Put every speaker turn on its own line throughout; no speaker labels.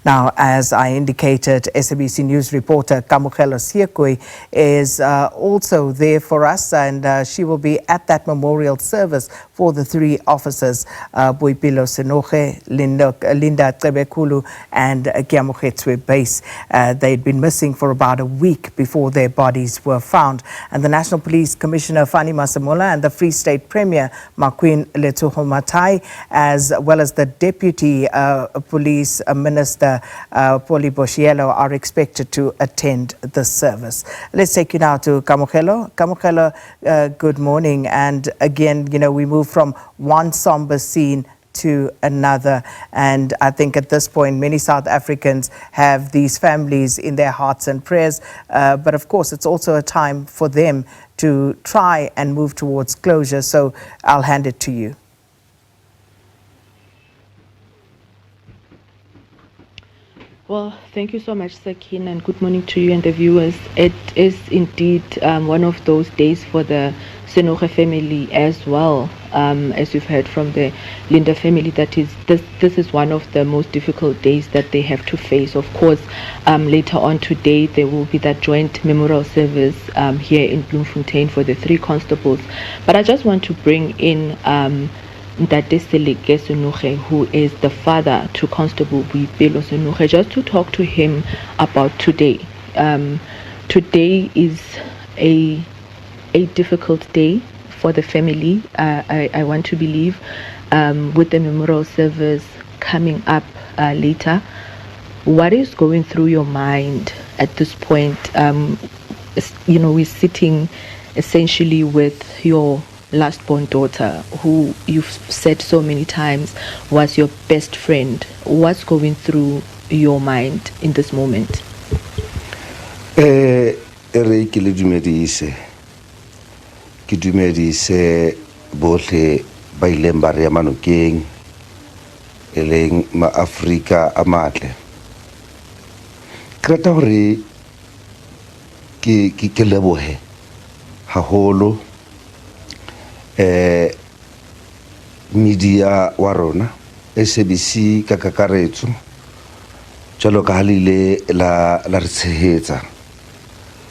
Now, as I indicated, SABC News reporter Kamogelo Seekoei is also there for us, and she will be at that memorial service for the three officers, Boipelo Senoge, Linda Cebekhulu and Keamogetswe Buys. They'd been missing for about a week before their bodies were found. And the National Police Commissioner Fannie Masemola and the Free State Premier Maqueen Letsoha-Mathae, as well as the Deputy Police Minister Poli Boshielo, are expected to attend the service. Let's take you now to Kamogelo. Kamogelo, good morning. And again, we move from one somber scene to another, and I think at this point many South Africans have these families in their hearts and prayers, but of course it's also a time for them to try and move towards closure, so I'll hand it to you.
Well, thank you so much, Sakin, and good morning to you and the viewers. It is indeed one of those days for the Senoge family as well. As you've heard from the Linda family, that is this is one of the most difficult days that they have to face. Of course, later on today there will be that joint memorial service here in Bloemfontein for the three constables. But I just want to bring in Cebekhulu Senoge, who is the father to Constable Boipelo Senoge, just to talk to him about today. Today is a difficult day for the family, I want to believe, with the memorial service coming up later. What is going through your mind at this point? We're sitting essentially with your last born daughter, who you've said so many times was your best friend. What's going through your mind in this moment?
Ke dumedise bohle ba ileng ba re ya Manokeng e leng ma-Afrika a matle. Ke rata hore ke lebohe haholo media wa rona SABC ka kakaretso jalo ka halile la re tshehetsa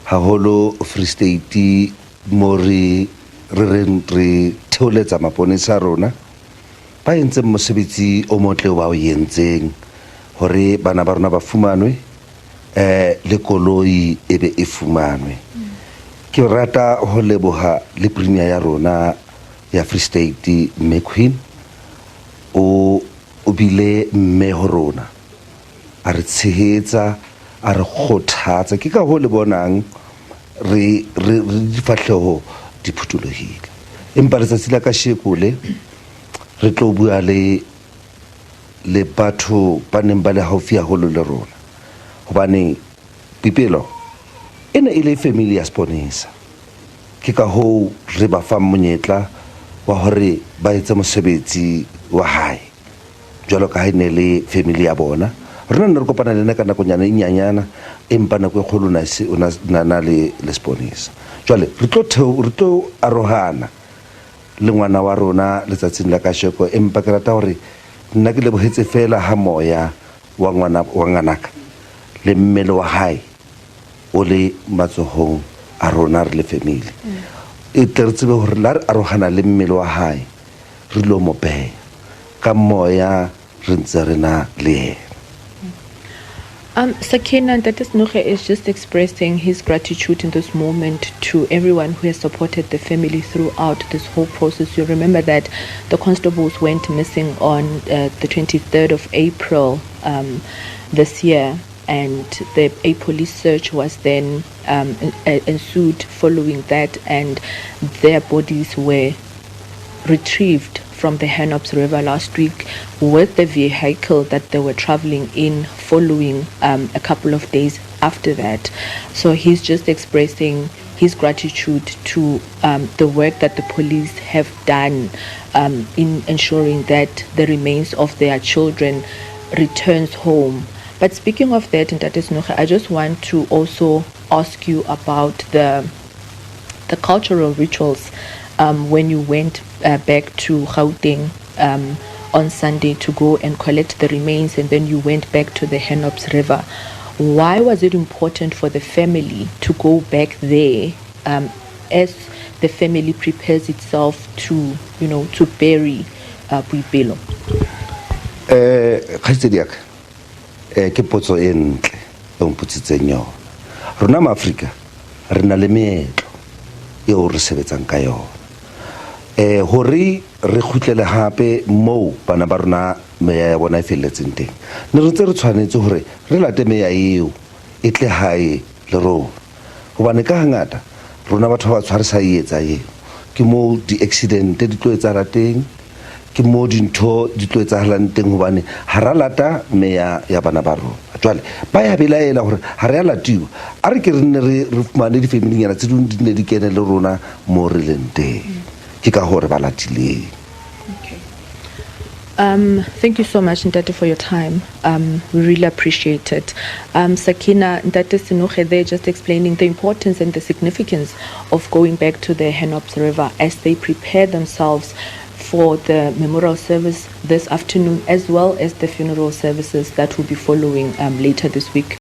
haholo Free State Mori re theoletsa maponesa rona ba entse mosebetsi o motle wa o yentseng hore bana ba rona ba fumanwe le koloi ebe e fumanwe. Ke rata ho leboha le premier ya rona ya Free State Maqueen o bile mme ho rona a re tshehetsa a re kgothatsa. Ke ka ho le bonang re difahleho di phutulohile, empa letsatsi la kasheko le re tlo bua le batho ba neng ba le haufi haholo le rona, hobane Boipelo e ne e le family ya sponisa. Ke ka ho re ba fa monyetla wa hore ba etse mosebetsi wa hae jwalo ka ha ne le family ya bona. Rena ne re kopana le nna ka nakonyana e nyanyana empa nako e kgolo na le sponisa. Jwale re tlo arohana le ngwana wa rona letsatsing la kasheko, empa ke rata hore nna ke lebohetse fela ha moya wa ngwanaka le mmele wa hae o le matsohong a rona re le family. E tle re tsebe hore la re arohana le mmele wa hae re lo mo beha ka moya re ntse re na le yena.
Sakina, that Senoge is just expressing his gratitude in this moment to everyone who has supported the family throughout this whole process. You remember that the constables went missing on the 23rd of April this year, and a police search was then ensued following that, and their bodies were retrieved from the Hanops River last week with the vehicle that they were traveling in following a couple of days after that. So he's just expressing his gratitude to the work that the police have done in ensuring that the remains of their children returns home. But speaking of that, Senoge, I just want to also ask you about the cultural rituals when you went back to Gauteng on Sunday to go and collect the remains, and then you went back to the Henops River. Why was it important for the family to go back there as the family prepares itself to, to bury Boipelo?
Khaitsediak ke potso e ntle e mpotsitseng yona. Rona ma Afrika re na le meetlo eo re sebetsang ka yona. Hore re khutlele hape mo bana ba rona meya ya bona e felletseng teng, ne re ntse re tshwanetse hore re late meya eo e tle hae le rona, hobane ka hangata rona batho ba tshwarisa e etsa eo ke mo di-accident di tlo etsahala teng, ke mo dintho di tlo etsahalang teng, hobane ha ra lata meya ya bana ba rona. Jwale ba ya belaela hore ha re a latiwa, a re ke re nne re fumane di-familinyana tse ding di ne di kene le rona mo re leng teng, ke ka hore ba latileng.
Thank you so much, Ntate, for your time. We really appreciate it. Sakina, Ntate Senoge there just explaining the importance and the significance of going back to the Henops River as they prepare themselves for the memorial service this afternoon, as well as the funeral services that will be following later this week.